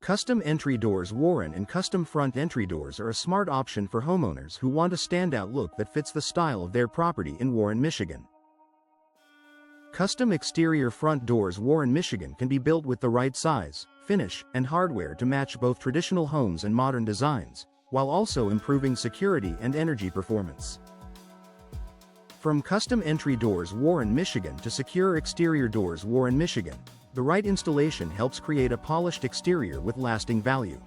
Custom entry doors. Warren and custom front entry doors are a smart option for homeowners who want a standout look that fits the style of their property in Warren, Michigan. Custom exterior front doors. Warren, Michigan can be built with the right size, finish, and hardware to match both traditional homes and modern designs, while also improving security and energy performance. From custom entry doors. Warren, Michigan to secure exterior doors. Warren, Michigan. The right installation helps create a polished exterior with lasting value.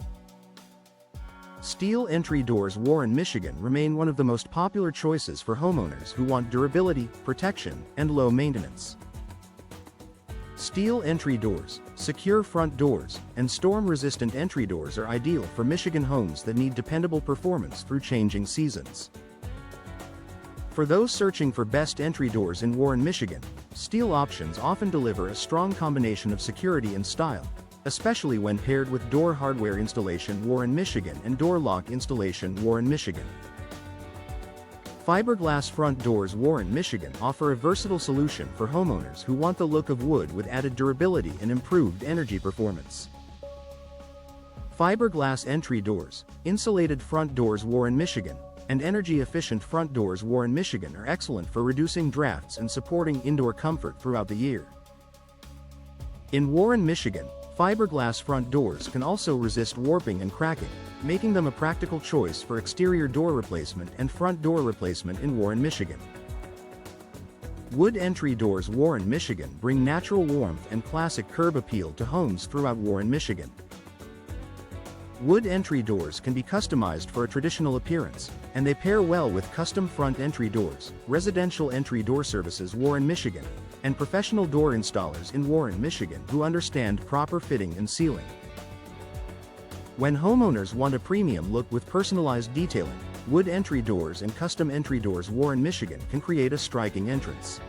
Steel entry doors. Warren, Michigan remain one of the most popular choices for homeowners who want durability, protection, and low maintenance. Steel entry doors, secure front doors, and storm-resistant entry doors are ideal for Michigan homes that need dependable performance through changing seasons. For those searching for best entry doors in Warren, Michigan, steel options often deliver a strong combination of security and style, especially when paired with door hardware installation. Warren, Michigan and door lock installation. Warren, Michigan. Fiberglass front doors. Warren, Michigan offer a versatile solution for homeowners who want the look of wood with added durability and improved energy performance. Fiberglass entry doors, insulated front doors. Warren, Michigan, and energy-efficient front doors. Warren, Michigan are excellent for reducing drafts and supporting indoor comfort throughout the year. In Warren, Michigan, fiberglass front doors can also resist warping and cracking, making them a practical choice for exterior door replacement and front door replacement in Warren, Michigan. Wood entry doors. Warren, Michigan bring natural warmth and classic curb appeal to homes throughout Warren, Michigan. Wood entry doors can be customized for a traditional appearance, and they pair well with custom front entry doors, residential entry door services. Warren, Michigan, and professional door installers in Warren, Michigan who understand proper fitting and sealing. When homeowners want a premium look with personalized detailing, wood entry doors and custom entry doors. Warren, Michigan can create a striking entrance.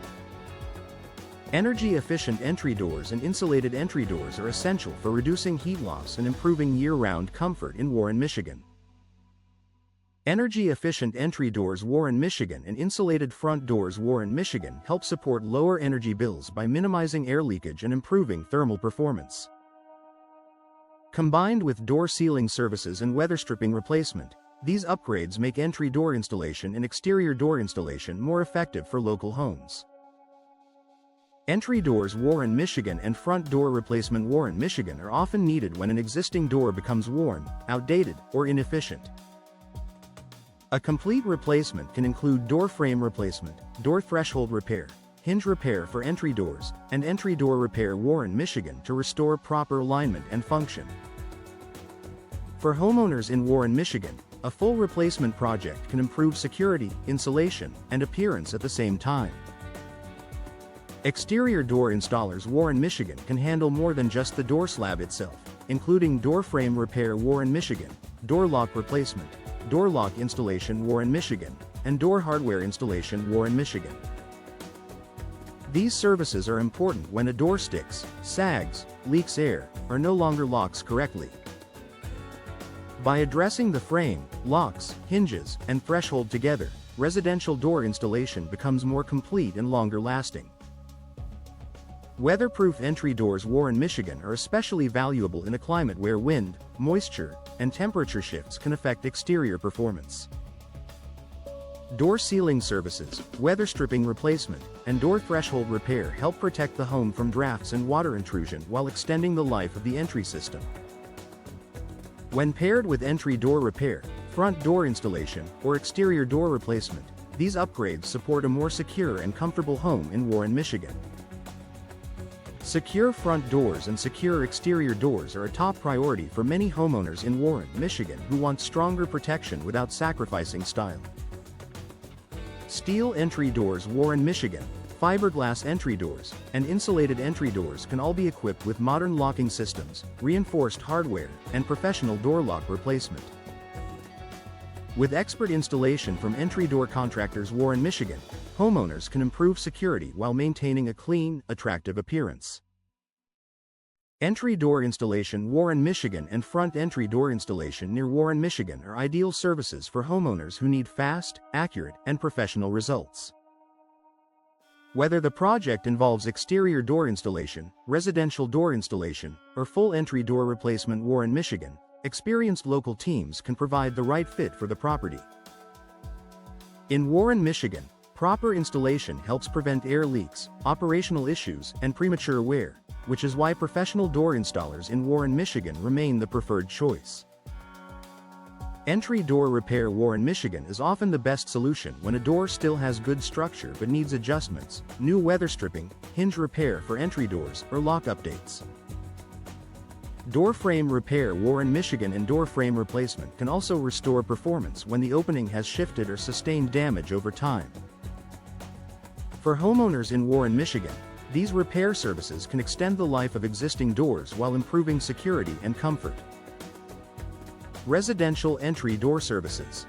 Energy-efficient entry doors and insulated entry doors are essential for reducing heat loss and improving year-round comfort in Warren, Michigan. Energy-efficient entry doors. Warren, Michigan and insulated front doors. Warren, Michigan help support lower energy bills by minimizing air leakage and improving thermal performance. Combined with door sealing services and weather stripping replacement, these upgrades make entry door installation and exterior door installation more effective for local homes. Entry doors. Warren, Michigan and front door replacement. Warren, Michigan are often needed when an existing door becomes worn, outdated, or inefficient. A complete replacement can include door frame replacement, door threshold repair, hinge repair for entry doors, and entry door repair. Warren, Michigan to restore proper alignment and function. For homeowners in Warren, Michigan, a full replacement project can improve security, insulation, and appearance at the same time. Exterior door installers. Warren, Michigan can handle more than just the door slab itself, including door frame repair. Warren, Michigan, door lock replacement, door lock installation. Warren, Michigan, and door hardware installation. Warren, Michigan. These services are important when a door sticks, sags, leaks air, or no longer locks correctly. By addressing the frame, locks, hinges, and threshold together, residential door installation becomes more complete and longer lasting. Weatherproof entry doors. Warren, Michigan are especially valuable in a climate where wind, moisture, and temperature shifts can affect exterior performance. Door sealing services, weather stripping replacement, and door threshold repair help protect the home from drafts and water intrusion while extending the life of the entry system. When paired with entry door repair, front door installation, or exterior door replacement, these upgrades support a more secure and comfortable home in Warren, Michigan. Secure front doors and secure exterior doors are a top priority for many homeowners in Warren, Michigan who want stronger protection without sacrificing style. Steel entry doors. Warren, Michigan, fiberglass entry doors, and insulated entry doors can all be equipped with modern locking systems, reinforced hardware, and professional door lock replacement. With expert installation from entry door contractors. Warren, Michigan, homeowners can improve security while maintaining a clean, attractive appearance. Entry door installation. Warren, Michigan and front entry door installation near Warren, Michigan are ideal services for homeowners who need fast, accurate, and professional results. Whether the project involves exterior door installation, residential door installation, or full entry door replacement, Warren, Michigan, experienced local teams can provide the right fit for the property. In Warren, Michigan, proper installation helps prevent air leaks, operational issues, and premature wear, which is why professional door installers in Warren, Michigan remain the preferred choice. Entry door repair. Warren, Michigan is often the best solution when a door still has good structure but needs adjustments, new weather stripping, hinge repair for entry doors, or lock updates. Door frame repair. Warren, Michigan, and door frame replacement can also restore performance when the opening has shifted or sustained damage over time. For homeowners in Warren, Michigan, these repair services can extend the life of existing doors while improving security and comfort. Residential entry door services.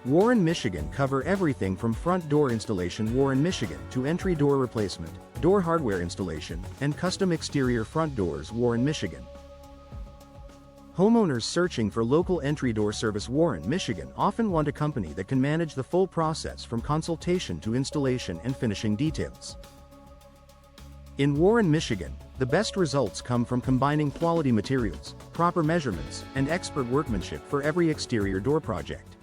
Warren, Michigan cover everything from front door installation, Warren, Michigan, to entry door replacement, door hardware installation, and custom exterior front doors, Warren, Michigan. Homeowners searching for local entry door service. Warren, Michigan often want a company that can manage the full process from consultation to installation and finishing details. In Warren, Michigan, the best results come from combining quality materials, proper measurements, and expert workmanship for every exterior door project.